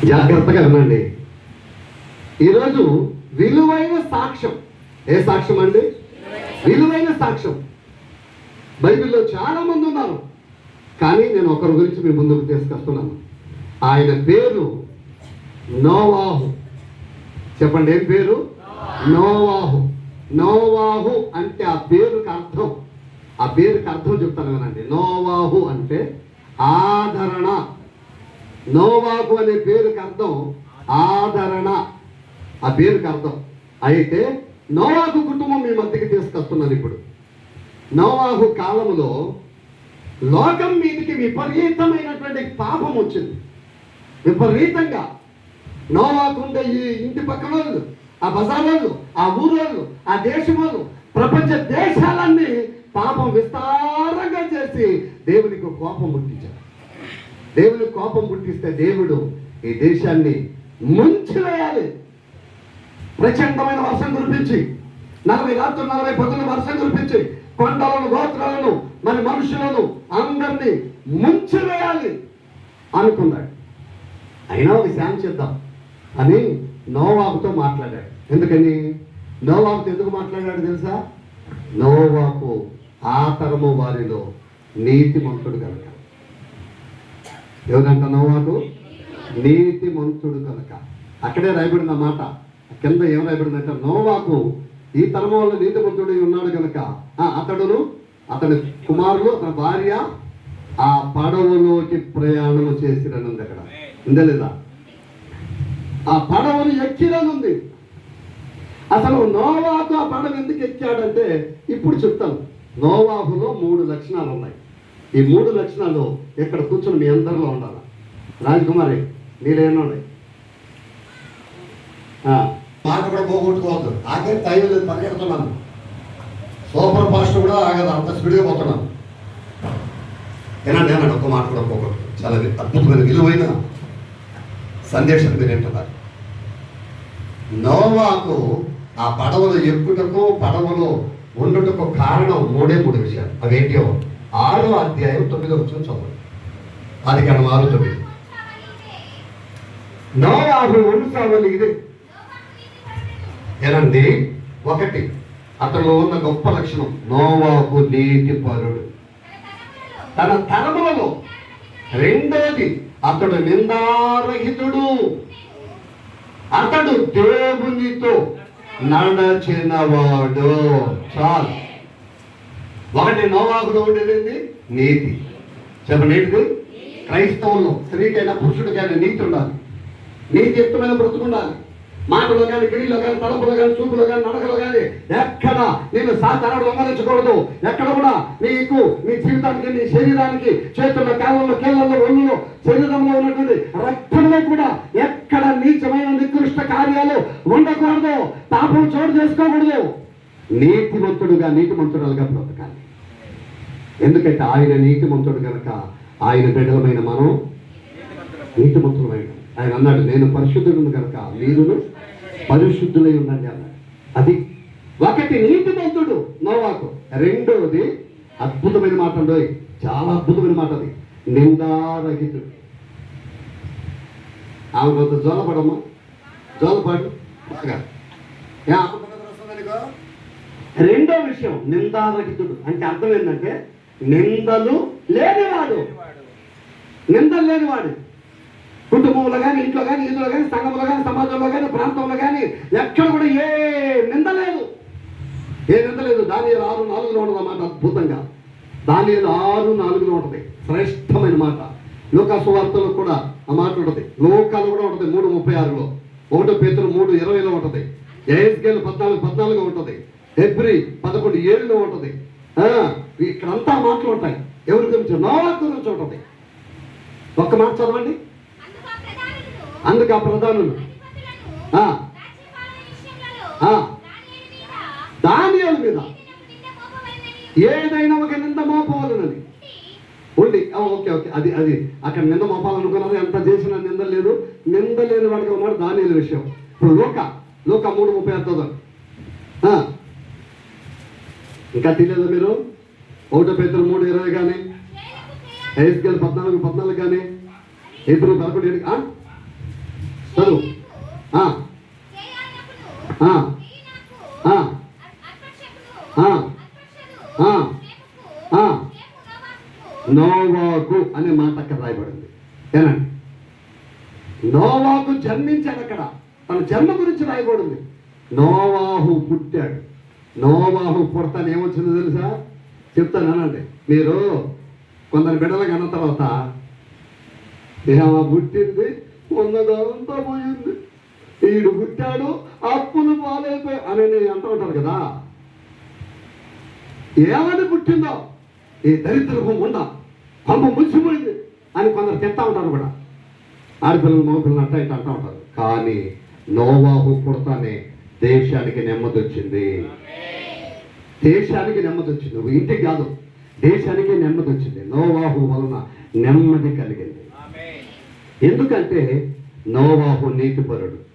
జాగ్రత్తగా వినండి. ఈరోజు విలువైన సాక్ష్యం. ఏ సాక్ష్యం అండి? విలువైన సాక్ష్యం. బైబిల్లో చాలా మంది ఉన్నారు, కానీ నేను ఒకరి గురించి మీ ముందుకు తీసుకొస్తున్నాను. ఆయన పేరు నోవాహు. చెప్పండి, ఏం పేరు? నోవాహు. నోవాహు అంటే ఆ పేరుకి అర్థం, చెప్తాను వినండి. నోవాహు అంటే ఆదరణ. నోవాహు అనే పేరుకి అర్థం ఆదరణ, ఆ పేరుకి అర్థం. అయితే నోవాహు కుటుంబం మీ మధ్యకి తీసుకొస్తున్నాను. ఇప్పుడు నోవాహు కాలంలో లోకం మీదకి విపరీతమైనటువంటి పాపం వచ్చింది. విపరీతంగా నోవాహు ఉండే ఈ ఇంటి పక్కన వాళ్ళు, ఆ బజార్ వాళ్ళు, ఆ ఊరు వాళ్ళు, ఆ దేశం వాళ్ళు, ప్రపంచ దేశాలన్నీ పాపం విస్తారంగా చేసి దేవునికి కోపం పుట్టించారు. దేవునికి కోపం పుట్టిస్తే దేవుడు ఈ దేశాన్ని ముంచివేయాలి. ప్రచండమైన వర్షం కురిపించి 40 రాత్రులు 40 పగలు వర్షం కురిపించి కొండలను, గోత్రాలను, మన మనుషులను అందరినీ ముంచివేయాలి అనుకున్నాడు. అయినా ఒక శాంతి చేద్దాం అని నోవాహుతో మాట్లాడాడు. ఎందుకని? నోవాహుతో ఎందుకు మాట్లాడాడు తెలుసా? నోవాహు ఆ తరము వారిలో నీతిమంతుడు కనుక. ఎవరంట? నోవాహు నీతిమంతుడు కనుక. అక్కడే రాయబడిన మాట కింద ఏం రాయబడిందంటే, నోవాహు ఈ తరము వల్ల నీతిమంతుడు ఉన్నాడు కనుక అతడును, అతని కుమారులు, అతని భార్య ఆ పడవలోకి ప్రయాణం చేసిరనుంది. అక్కడ ఉందా లేదా? ఆ పడవను ఎక్కిరనుంది. అసలు నోవాహు ఆ పడవ ఎందుకు ఎక్కాడంటే ఇప్పుడు చెప్తాను. నోవాహులో 3 లక్షణాలు ఉన్నాయి. ఈ 3 లక్షణాలు ఇక్కడ కూర్చొని మీ అందరిలో ఉండాలి. రాజకుమారి నీలేనండి మాట కూడా పోగొట్టుకోవద్దు. ఆఖరి టైం లేదు, పరిగెడుతున్నాను. సూపర్ ఫాస్ట్ కూడా ఆగదు, అంత స్పీడ్గా పోతున్నాను. ఏనండి ఒక్క మాట కూడా పోగొట్టు. చాలా అద్భుతమైన విలువైన సందేశం మీరు ఏంటున్నారు. నోవాహు ఆ పడవలో ఎక్కుటకు, పడవలో ఉండుటకు కారణం 3 విషయాలు. అవేంటో 6వ అధ్యాయం 9వ వచనం చదవండి. ఆదికాండం 6:9. నోవాహు వంశావళి ఇది. ఏనండి, 1 అతనిలో ఉన్న గొప్ప లక్షణం, నోవాహు నీతిపరుడు తన తరములలో. 2వది, అతడు నిందారహితుడు. అతడు దేవునితో నడచినవాడు. చాలు. 1 నోవాహులో ఉండేది నీతి. చెప్పండి, ఏంటిది? క్రైస్తవుల్లో స్త్రీకైనా పురుషుడికైనా నీతి ఉండాలి. నీతియుక్తమైన బ్రతుకుండాలి. మాటలో కానీ, గిడిలో కానీ, తలపులో కానీ, చూపులో కానీ, నడకలో కానీ ఎక్కడ నేను సాధారణ దొంగలించకూడదు. ఎక్కడ కూడా నీకు, నీ జీవితానికి, నీ శరీరానికి, చేతుల్లో, కాళ్ళల్లో, కీళ్ళల్లో, ఒళ్ళులో, శరీరంలో ఉన్నటువంటి రక్తంలో కూడా ఎక్కడ నీచమైన నికృష్ట కార్యాలు ఉండకూడదు. పాపం చోటు చేసుకోకూడదు. నీతిమంతుడుగా బ్రతకాలి. ఎందుకంటే ఆయన నీతిమంతుడు కనుక ఆయన బిడ్డలమైన మనం నీతిమంతులమైన. ఆయన అన్నాడు, నేను పరిశుద్ధుడు కనుక మీరును పరిశుద్ధులై ఉండండి అన్నాడు. అది 1 నీతిమంతుడు నోవాహు. 2వది అద్భుతమైన మాట అండి, చాలా అద్భుతమైన మాట. అది నిందారహితుడు. ఆమె కొంత జోలపడమ్మా, జోలపాడు. 2వ విషయం నిందారహితుడు. అంటే అర్థం ఏంటంటే నిందలు లేనివాడు. నిందలు లేనివాడు. కుటుంబంలో కానీ, ఇంట్లో కానీ, ఇల్లులో కానీ, సంఘంలో కానీ, సమాజంలో కానీ, ప్రాంతంలో కానీ ఎక్కడ కూడా ఏ నింద లేదు. దానియేలు 6:4 ఉంటుంది అన్నమాట. అద్భుతంగా దానియేలు 6:4 ఉంటుంది. శ్రేష్టమైన మాట. లూకా సువార్తలో కూడా ఆ మాట ఉంటుంది. లోకాలు కూడా ఉంటుంది 3:36లో. 1 పేతురు 3:20లో ఉంటుంది. యెహెజ్కేలు 14:14 ఉంటుంది. హెబ్రీ 11:7లో ఉంటుంది. ఇక్కడంతా మాటలు ఉంటాయి. ఎవరి గురించి? నోవాహు గురించి ఉంటుంది. ఒక్క మాట చదవండి. అందుకు ఆ ప్రధానులు దానియేలు మీద ఏదైనా ఒక నింద మోపవాలనని ఉండి. ఓకే అది అక్కడ నింద మోపాలనుకున్నారు. ఎంత చేసినా నింద లేదు. నింద లేని వాడికి ఉన్నాడు దానియేలు విషయం. ఇప్పుడు లూకా 3:36 ఇంకా తెలియదు మీరు? 1 పేతురు 3:20 కానీ, యెహెజ్కేలు 14:14 కానీ, హెబ్రీ 11:7 చదువు. ఆ, ఆ, ఆ, ఆ, ఆ, ఆ. నోవాకు అనే మాట అక్కడ రాయబడింది. ఏనండి, నోవాకు జన్మించాడు. అక్కడ తన జన్మ గురించి రాయబడింది. నోవాహు పుట్టాడు. నోవాహు పుడతాను ఏమొచ్చిందో తెలుసా? చెప్తాను అనండి. మీరు కొందరు బిడ్డలకు అన్న తర్వాత ఏమో పుట్టింది, ఉన్నదంతా పోయింది, ఈడు పుట్టాడు, అప్పులు పాలైపోయి అని అంటూ ఉంటారు కదా. ఏమని పుట్టిందో ఈ దరిద్రపు ఉండ పంప ముచ్చిపోయింది అని కొందరు తింటా ఉంటారు కూడా. ఆడపిల్లలు మగపిల్లలు అట్ట ఇట్లా అంటూ ఉంటారు. కానీ నోవాహు పుడతానే దేశానికి నెమ్మది వచ్చింది. దేశానికి నెమ్మది వచ్చింది. ఇంటికి కాదు, దేశానికి నెమ్మది వచ్చింది. నోవాహు వలన నెమ్మది కలిగింది. ఎందుకంటే నోవాహు నీతిపరుడు.